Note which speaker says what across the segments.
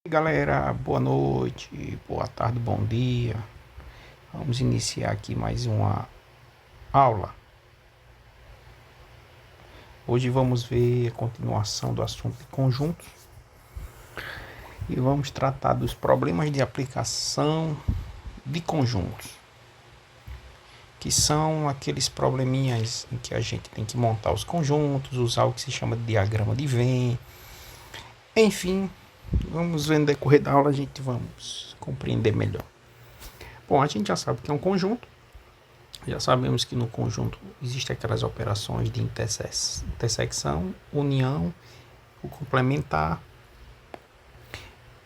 Speaker 1: Galera, boa noite, boa tarde, bom dia. Vamos iniciar aqui mais uma aula. Hoje vamos ver a continuação do assunto de conjuntos e vamos tratar dos problemas de aplicação de conjuntos, que são aqueles probleminhas em que a gente tem que montar os conjuntos, usar o que se chama de diagrama de Venn. Enfim, vamos ver no decorrer da aula, a gente vamos compreender melhor. Bom, a gente já sabe que é um conjunto. Já sabemos que no conjunto existem aquelas operações de intersecção, união, o complementar.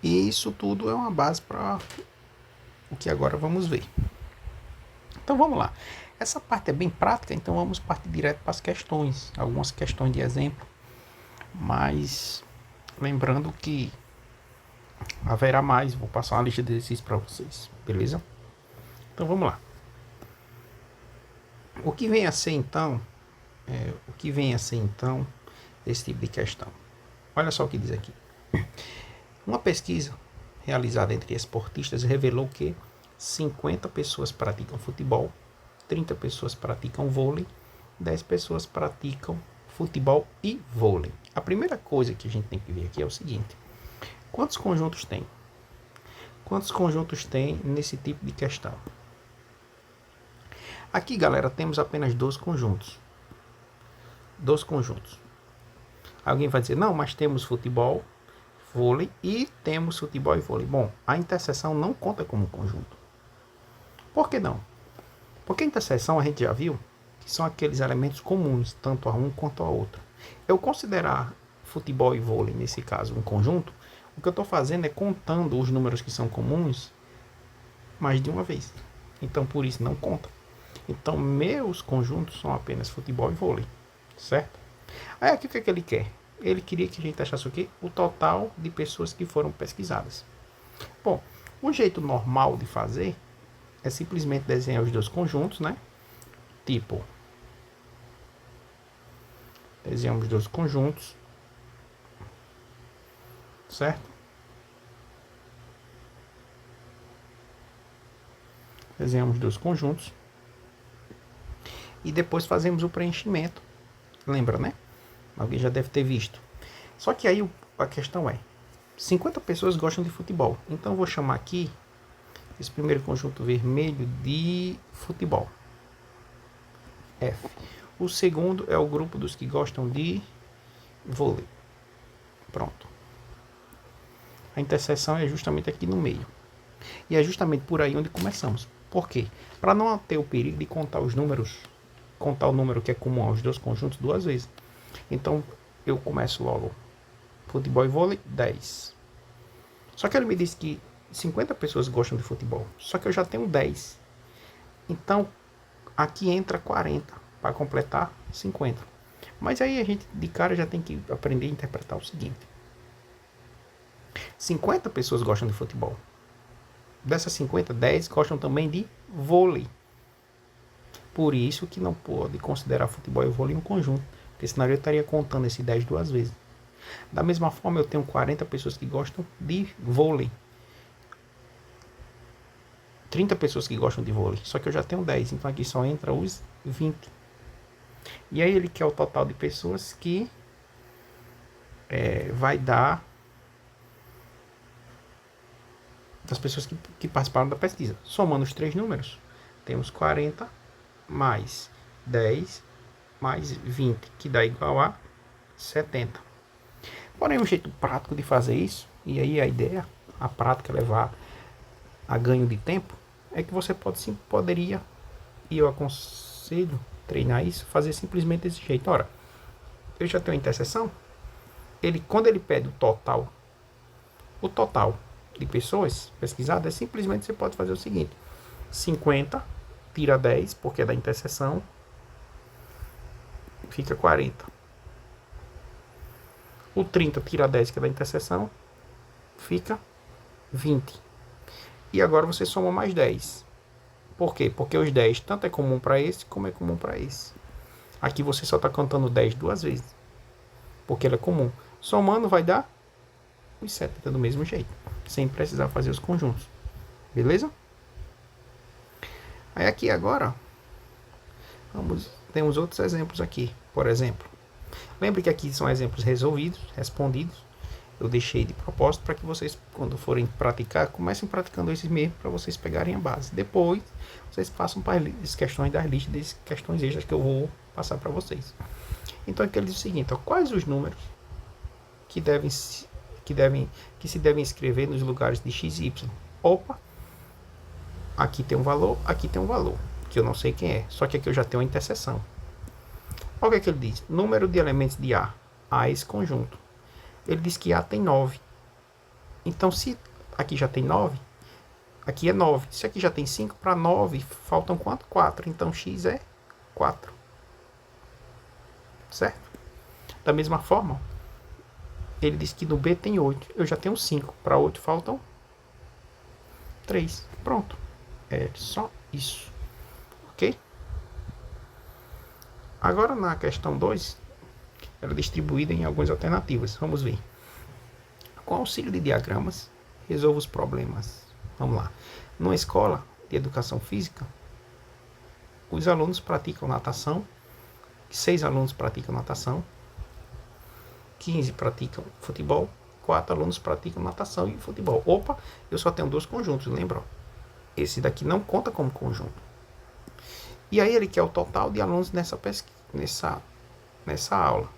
Speaker 1: E isso tudo é uma base para o que agora vamos ver. Então vamos lá. Essa parte é bem prática, então vamos partir direto para as questões. Algumas questões de exemplo. Mas lembrando que haverá mais. Vou passar uma lista de exercícios para vocês. Beleza? Então vamos lá. O que vem a ser então esse tipo de questão? Olha só o que diz aqui. Uma pesquisa realizada entre esportistas revelou que 50 pessoas praticam futebol, 30 pessoas praticam vôlei, 10 pessoas praticam futebol e vôlei. A primeira coisa que a gente tem que ver aqui é o seguinte: quantos conjuntos tem? Quantos conjuntos tem nesse tipo de questão? Aqui, galera, temos apenas dois conjuntos. Alguém vai dizer, não, mas temos futebol, vôlei e temos futebol e vôlei. Bom, a interseção não conta como conjunto. Por que não? Porque a interseção a gente já viu que são aqueles elementos comuns, tanto a um quanto a outro. Eu considerar futebol e vôlei, nesse caso, um conjunto, o que eu estou fazendo é contando os números que são comuns mais de uma vez. Então, por isso, não conta. Então, meus conjuntos são apenas futebol e vôlei, certo? Aí, aqui o que é que ele quer? Ele queria que a gente achasse o quê? O total de pessoas que foram pesquisadas. Bom, o jeito normal de fazer é simplesmente desenhar os dois conjuntos, né? Tipo, desenhamos dois conjuntos, certo? Desenhamos dois conjuntos. E depois fazemos o preenchimento. Lembra, né? Alguém já deve ter visto. Só que aí a questão é: 50 pessoas gostam de futebol. Então eu vou chamar aqui esse primeiro conjunto vermelho de futebol. F. O segundo é o grupo dos que gostam de vôlei. Pronto. A interseção é justamente aqui no meio. E é justamente por aí onde começamos. Por quê? Para não ter o perigo de contar os números, contar o número que é comum aos dois conjuntos duas vezes. Então, eu começo logo futebol e vôlei, 10. Só que ele me disse que 50 pessoas gostam de futebol. Só que eu já tenho 10. Então, aqui entra 40 para completar 50. Mas aí a gente de cara já tem que aprender a interpretar o seguinte: 50 pessoas gostam de futebol. Dessas 50, 10 gostam também de vôlei. Por isso que não pode considerar futebol e vôlei um conjunto, porque senão eu estaria contando esse 10 duas vezes. Da mesma forma, eu tenho 40 pessoas que gostam de vôlei, 30 pessoas que gostam de vôlei, só que eu já tenho 10, então aqui só entra os 20. E aí ele quer o total de pessoas que vai dar das pessoas que participaram da pesquisa. Somando os três números, temos 40 mais 10 mais 20, que dá igual a 70. Porém, um jeito prático de fazer isso, e aí a ideia, a prática levar a ganho de tempo, é que você poderia, e eu aconselho treinar isso, fazer simplesmente desse jeito. Ora, eu já tenho a interseção, quando ele pede o total de pessoas pesquisadas, simplesmente você pode fazer o seguinte: 50 tira 10, porque é da interseção, fica 40. O 30 tira 10, que é da interseção, fica 20. E agora você soma mais 10. Por quê? Porque os 10 tanto é comum para esse como é comum para esse. Aqui você só está contando 10 duas vezes, porque ele é comum. Somando vai dar os 70 do mesmo jeito. sem precisar fazer os conjuntos. Beleza? Aí aqui agora, temos outros exemplos aqui. Por exemplo, lembre que aqui são exemplos resolvidos, respondidos. Eu deixei de propósito para que vocês, quando forem praticar, comecem praticando esses mesmo para vocês pegarem a base. Depois, vocês passam para as questões das listas, das questões extras que eu vou passar para vocês. Então aqui ele diz o seguinte, ó, quais os números que se devem escrever nos lugares de x e y? Opa, aqui tem um valor, aqui tem um valor, que eu não sei quem é, só que aqui eu já tenho uma interseção. Olha o que é que ele diz, número de elementos de A é esse conjunto. Ele diz que A tem 9. Então, se aqui já tem 9, aqui é 9. Se aqui já tem 5, para 9 faltam quanto? 4. Então, x é 4. Certo? Da mesma forma, ele diz que no B tem 8. Eu já tenho 5. Para 8 faltam 3. Pronto. É só isso. Ok? Agora, na questão 2, ela é distribuída em algumas alternativas. Vamos ver. Com auxílio de diagramas, resolva os problemas. Vamos lá. Numa escola de educação física, os alunos praticam natação, 6 alunos praticam natação, 15 praticam futebol, 4 alunos praticam natação e futebol. Opa, eu só tenho 2 conjuntos, lembra? Esse daqui não conta como conjunto. E aí ele quer o total de alunos nessa aula.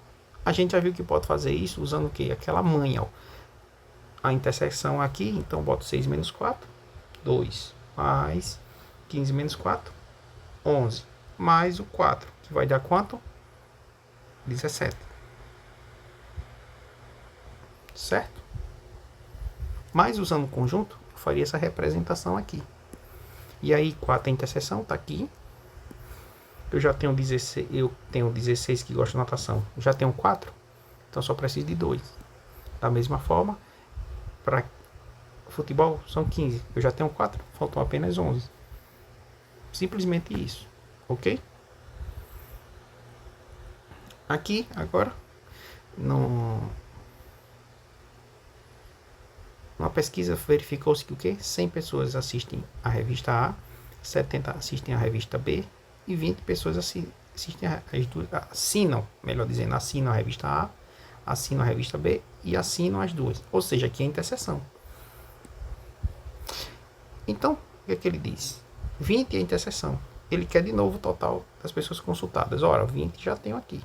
Speaker 1: A gente já viu que pode fazer isso usando o quê? Aquela manha, ó. A interseção aqui, então boto 6 menos 4, 2, mais 15 menos 4, 11, mais o 4, que vai dar quanto? 17. Certo? Mas usando o conjunto, eu faria essa representação aqui. E aí, 4 é interseção, tá aqui. Eu já tenho 16, eu tenho 16 que gostam de natação. Já tenho 4, então só preciso de 2. Da mesma forma, para futebol são 15. Eu já tenho 4, faltam apenas 11. Simplesmente isso, ok? Aqui, agora, numa pesquisa verificou-se que o quê? 100 pessoas assistem a revista A, 70 assistem a revista B e 20 pessoas assinam a revista A, assinam a revista B e assinam as duas. Ou seja, aqui é interseção. Então, o que é que ele diz? 20 é interseção. Ele quer de novo o total das pessoas consultadas. Ora, 20 já tenho aqui.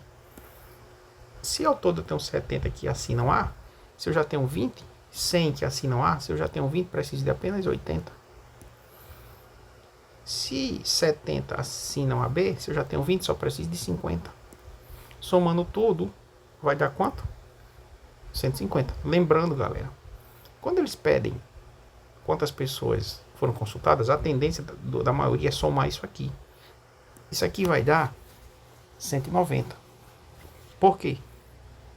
Speaker 1: Se ao todo eu tenho 70 que assinam A, se eu já tenho 20, 100 que assinam A, se eu já tenho 20, preciso de apenas 80. Se 70 assinam a B, se eu já tenho 20, só preciso de 50. Somando tudo, vai dar quanto? 150. Lembrando, galera, quando eles pedem quantas pessoas foram consultadas, a tendência da maioria é somar isso aqui. Isso aqui vai dar 190. Por quê?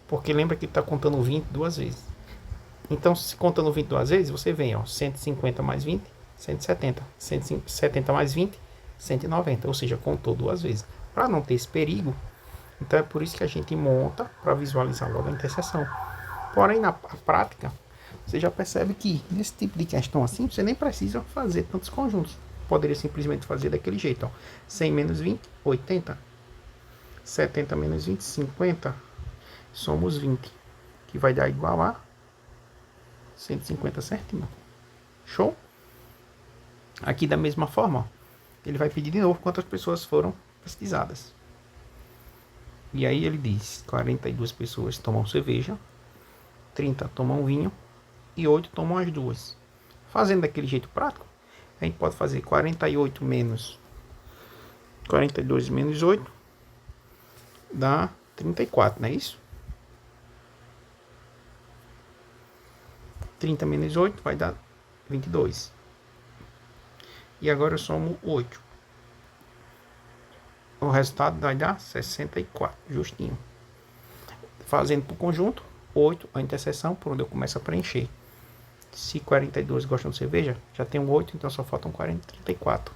Speaker 1: Porque lembra que está contando 20 duas vezes. Então, se contando 20 duas vezes, você vem, ó, 150 mais 20, 170. 170 mais 20, 190. Ou seja, contou duas vezes. Para não ter esse perigo, então é por isso que a gente monta para visualizar logo a interseção. Porém, na prática, você já percebe que nesse tipo de questão assim, você nem precisa fazer tantos conjuntos. Poderia simplesmente fazer daquele jeito, ó. 100 menos 20, 80. 70 menos 20, 50. Somos 20. Que vai dar igual a 150 certinho. Show? Aqui da mesma forma, ó, ele vai pedir de novo quantas pessoas foram pesquisadas. E aí ele diz, 42 pessoas tomam cerveja, 30 tomam vinho e 8 tomam as duas. Fazendo daquele jeito prático, a gente pode fazer 48 menos 42 menos 8 dá 34, não é isso? 30 menos 8 vai dar 22. E agora eu somo 8. O resultado vai dar 64, justinho. Fazendo por conjunto, 8 a interseção, por onde eu começo a preencher. Se 42 gostam de cerveja, já tenho 8, então só faltam 34.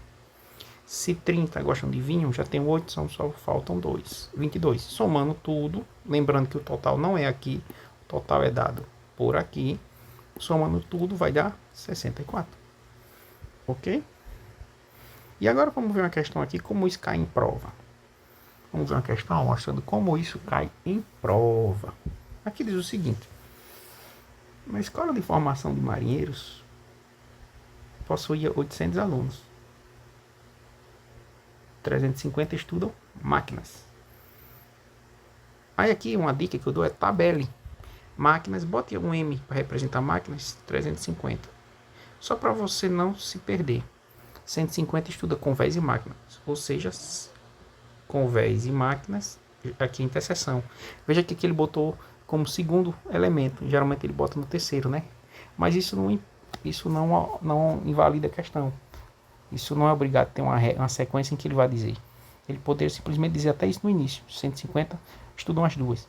Speaker 1: Se 30 gostam de vinho, já tenho 8, só faltam 22. Somando tudo, lembrando que o total não é aqui, o total é dado por aqui. Somando tudo vai dar 64. Ok? E agora vamos ver uma questão aqui, como isso cai em prova. Vamos ver uma questão mostrando como isso cai em prova. Aqui diz o seguinte: na Escola de Formação de Marinheiros possuía 800 alunos. 350 estudam máquinas. Aí aqui uma dica que eu dou é tabele. Máquinas, bote um M para representar máquinas, 350. Só para você não se perder. 150 estuda convés e máquinas, ou seja, convés e máquinas, aqui é interseção. Veja que aqui ele botou como segundo elemento, geralmente ele bota no terceiro, né? Mas isso não invalida a questão. Isso não é obrigado a ter uma sequência em que ele vai dizer. Ele poderia simplesmente dizer até isso no início. 150 estudam as duas.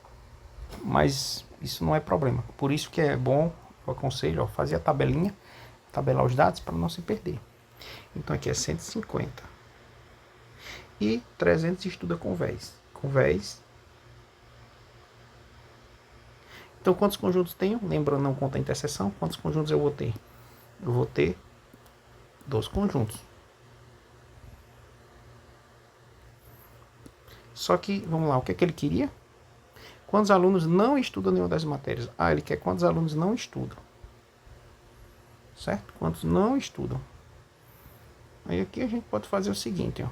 Speaker 1: Mas isso não é problema. Por isso que é bom, eu aconselho, fazer a tabelinha, tabelar os dados para não se perder. Então aqui é 150. E 300 estuda convés. Convés. Então quantos conjuntos tenho? Lembrando, não conta a interseção. Quantos conjuntos eu vou ter? Eu vou ter 2 conjuntos. Só que, vamos lá, o que é que ele queria? Quantos alunos não estudam nenhuma das matérias? Ah, ele quer quantos alunos não estudam. Certo? Quantos não estudam. Aí aqui a gente pode fazer o seguinte, ó.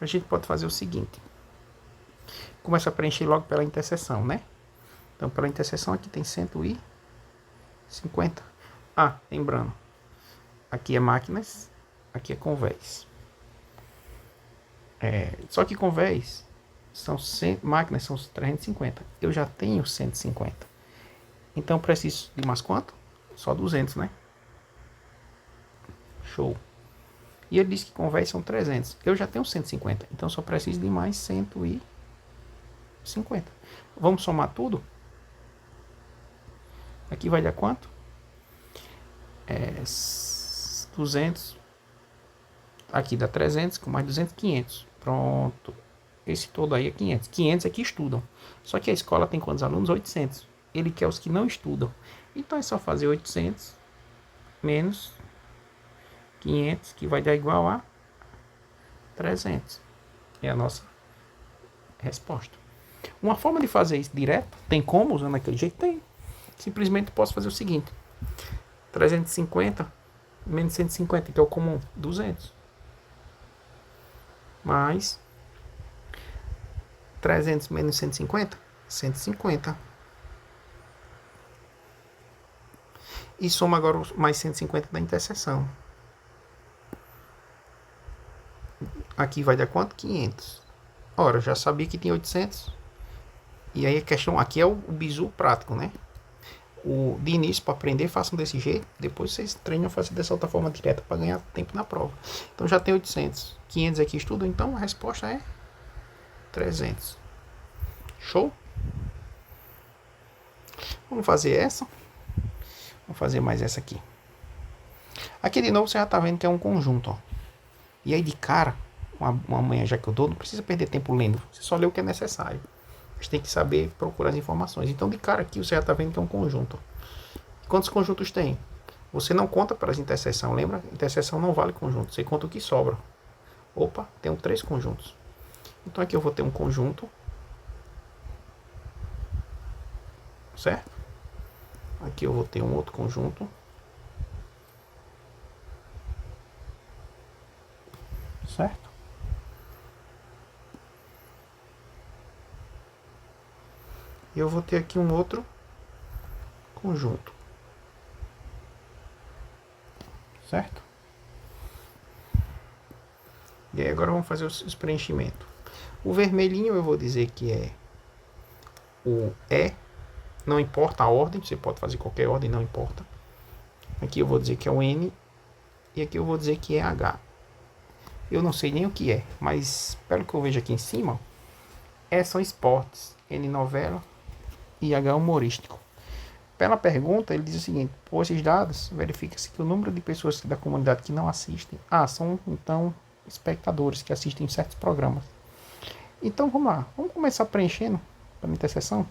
Speaker 1: A gente pode fazer o seguinte. Começa a preencher logo pela interseção, né? Então, pela interseção aqui tem 150. Ah, lembrando. Aqui é máquinas, aqui é convés. Só que convés são 100, máquinas são 350. Eu já tenho 150. Então, preciso de mais quanto? Só 200, né? Show. E ele disse que convés são 300. Eu já tenho 150. Então, só preciso de mais 150. Vamos somar tudo? Aqui vai dar quanto? 200. Aqui dá 300, com mais 200, 500. Pronto. Esse todo aí é 500. 500 é que estudam. Só que a escola tem quantos alunos? 800. Ele quer os que não estudam. Então é só fazer 800 menos 500, que vai dar igual a 300. É a nossa resposta. Uma forma de fazer isso direto, tem como usando aquele jeito? Tem. Simplesmente posso fazer o seguinte: 350 menos 150, que é o comum, 200. Mais 300 menos 150, 150. E soma agora mais 150 da interseção. Aqui vai dar quanto? 500. Ora, já sabia que tinha 800. E aí a questão aqui é o bizu prático, né? De início, para aprender, façam desse jeito. Depois vocês treinam a fazer dessa outra forma direta para ganhar tempo na prova. Então já tem 800. 500 aqui estudam, então a resposta é 300. Show? Vamos fazer essa. Vamos fazer mais essa aqui. Aqui de novo você já está vendo que é um conjunto, ó. E aí de cara, uma manhã já que eu dou, não precisa perder tempo lendo. Você só lê o que é necessário. Você tem que saber procurar as informações. Então de cara aqui você já está vendo que é um conjunto. Quantos conjuntos tem? Você não conta pelas interseções, lembra? Interseção não vale conjunto. Você conta o que sobra. Opa, tenho 3 conjuntos. Então aqui eu vou ter um conjunto. Certo? Aqui eu vou ter um outro conjunto. Certo? E eu vou ter aqui um outro conjunto. Certo? E aí agora vamos fazer os preenchimentos. O vermelhinho eu vou dizer que é o E. Não importa a ordem, você pode fazer qualquer ordem, não importa. Aqui eu vou dizer que é o N. E aqui eu vou dizer que é H. Eu não sei nem o que é, mas pelo que eu vejo aqui em cima, são esportes, N novela e H humorístico. Pela pergunta, ele diz o seguinte: por esses dados, verifica-se que o número de pessoas da comunidade que não assistem, são então espectadores que assistem certos programas. Então vamos lá, vamos começar preenchendo pela interseção.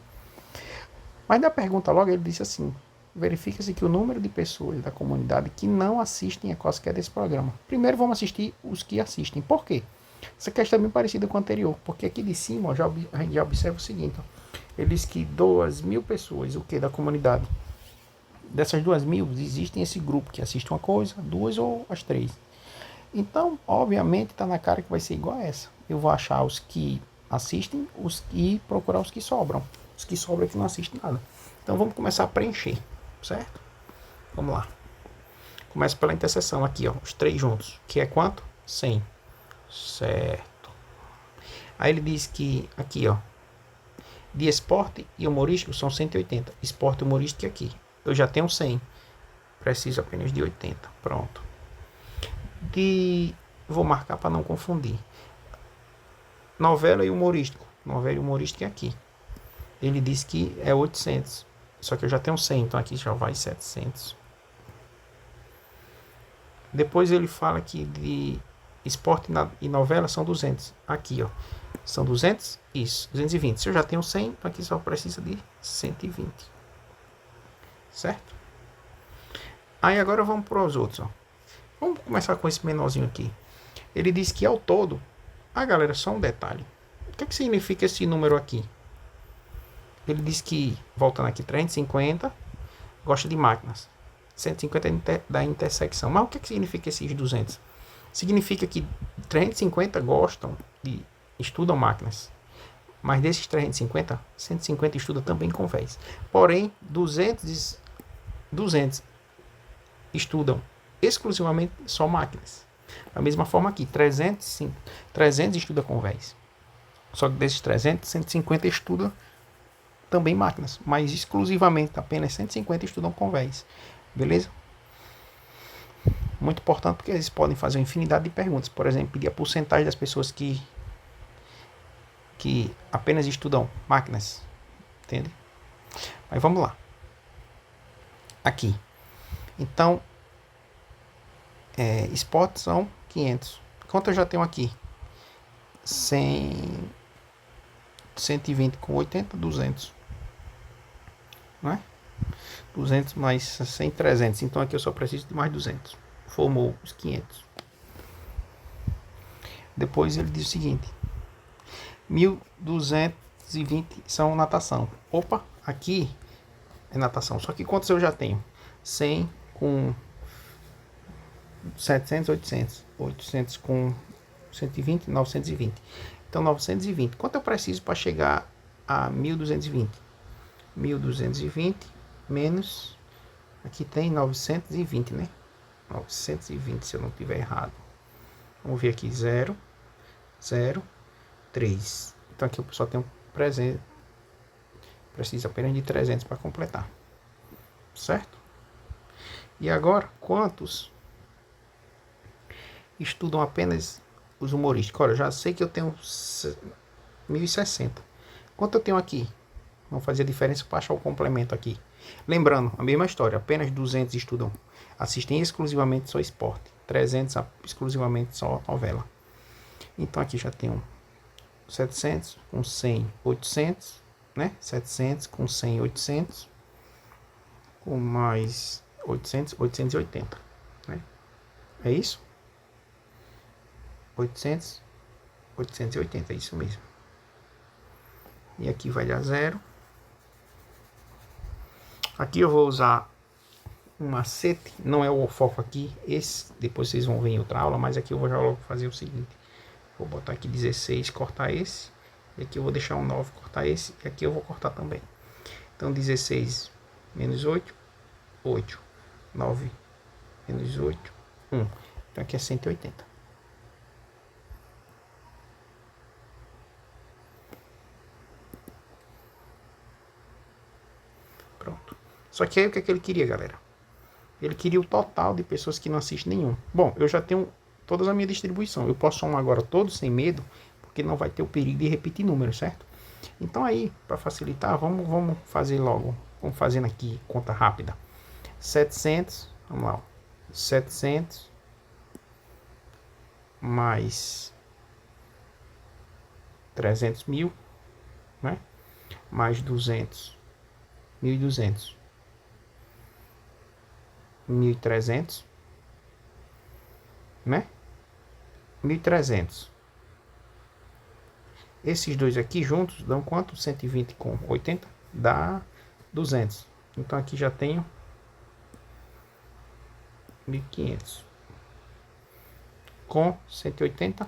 Speaker 1: Mas da pergunta logo ele disse assim: verifica-se que o número de pessoas da comunidade que não assistem a quaisquer desse programa. Primeiro vamos assistir os que assistem. Por quê? Essa questão é bem parecida com a anterior, porque aqui de cima ó, a gente já observa o seguinte, ó, ele diz que 2.000 pessoas, o que da comunidade? Dessas 2.000 existem esse grupo que assiste uma coisa, duas ou as três. Então, obviamente, está na cara que vai ser igual a essa. Eu vou achar os que assistem e procurar os que sobram. Os que sobram que não assistem nada. Então vamos começar a preencher, certo? Vamos lá. Começa pela interseção aqui, ó, os três juntos. Que é quanto? 100. Certo. Aí ele diz que aqui, ó, de esporte e humorístico são 180. Esporte e humorístico aqui. Eu já tenho 100. Preciso apenas de 80. Pronto. Vou marcar para não confundir. Novela e humorístico. Novela e humorístico é aqui. Ele diz que é 800. Só que eu já tenho 100, então aqui já vai 700. Depois ele fala que de esporte e novela são 200. Aqui, ó. São 200? Isso, 220. Se eu já tenho 100, então aqui só precisa de 120. Certo? Aí agora vamos para os outros, ó. Vamos começar com esse menorzinho aqui. Ele diz que ao todo... Ah, galera, só um detalhe. O que significa esse número aqui? Ele diz que, voltando aqui, 350 gosta de máquinas. 150 da intersecção. Mas o que significa esses 200? Significa que 350 estudam máquinas. Mas desses 350, 150 estuda também convés. Porém, 200 estudam exclusivamente só máquinas. Da mesma forma aqui, 300 estuda convés. Só que desses 300, 150 estuda também máquinas, mas exclusivamente apenas 150 estudam convés. Beleza? Muito importante porque eles podem fazer uma infinidade de perguntas. Por exemplo, pedir a porcentagem das pessoas que apenas estudam máquinas. Entende? Mas vamos lá. Aqui. Então, esportes são 500. Quanto eu já tenho aqui? 100, 120 com 80, 200. Não é? 200 mais 100, 300. Então aqui eu só preciso de mais 200. Formou os 500. Depois ele diz o seguinte: 1.220 são natação. Opa, aqui é natação. Só que quantos eu já tenho? 100 com 700, 800. 800 com 120, 920. Então 920. Quanto eu preciso para chegar a 1.220? 1.220 menos... Aqui tem 920, né? 920, se eu não tiver errado. Vamos ver aqui, 0, 0, 3. Então aqui eu só tenho presente. Preciso apenas de 300 para completar. Certo? E agora, quantos estudam apenas os humorísticos? Olha, eu já sei que eu tenho 1.060. Quanto eu tenho aqui? Vamos fazer a diferença para achar o complemento aqui. Lembrando, a mesma história. Apenas 200 estudam, assistem exclusivamente só esporte. 300 exclusivamente só novela. Então aqui já tenho 700 com 100, 800, né? 700 com 100, 800. Com mais 800, 880, né? É isso? 800, 880, é isso mesmo. E aqui vai dar 0. Aqui eu vou usar um macete, não é o foco aqui, esse depois vocês vão ver em outra aula, mas aqui eu vou já logo fazer o seguinte: vou botar aqui 16, cortar esse, e aqui eu vou deixar um 9, cortar esse, e aqui eu vou cortar também. Então 16 menos 8, 8, 9 menos 8, 1. Então aqui é 180. Pronto. Só que aí o que ele queria, galera? Ele queria o total de pessoas que não assistem nenhum. Bom, eu já tenho toda a minha distribuição. Eu posso somar agora todos sem medo, porque não vai ter o perigo de repetir números, certo? Então aí, para facilitar, vamos fazer logo. Vamos fazendo aqui conta rápida. 700, vamos lá. 700 mais 300 mil, né? Mais 200, 1.200. 1.300, né? 1.300. Esses dois aqui juntos dão quanto? 120 com 80 dá 200. Então aqui já tenho 1.500 com 180,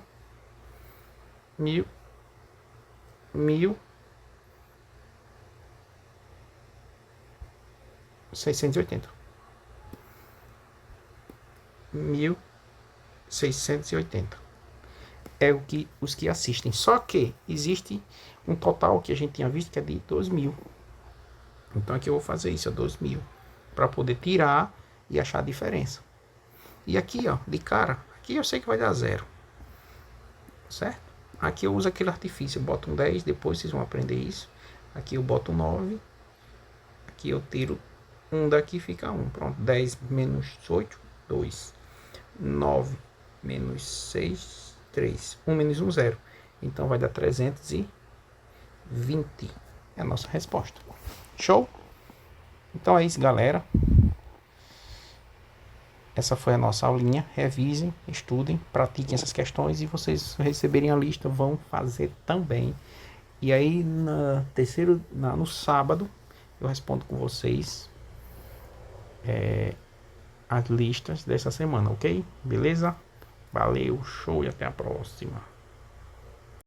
Speaker 1: 1.680. 1.680 é o que os que assistem. Só que existe um total que a gente tinha visto que é de 2.000. Então aqui eu vou fazer isso, 2.000, para poder tirar e achar a diferença. E aqui, ó, de cara, aqui eu sei que vai dar 0, certo? Aqui eu uso aquele artifício, eu boto um 10, depois vocês vão aprender isso. Aqui eu boto um 9, aqui eu tiro 1 daqui, fica 1. Pronto, 10 menos 8, 2. 9 menos 6, 3. 1 menos 1, 0. Então vai dar 320. É a nossa resposta. Show? Então é isso, galera. Essa foi a nossa aulinha. Revisem, estudem, pratiquem essas questões e vocês receberem a lista, vão fazer também. E aí no sábado eu respondo com vocês as listas dessa semana, ok? Beleza? Valeu, show e até a próxima.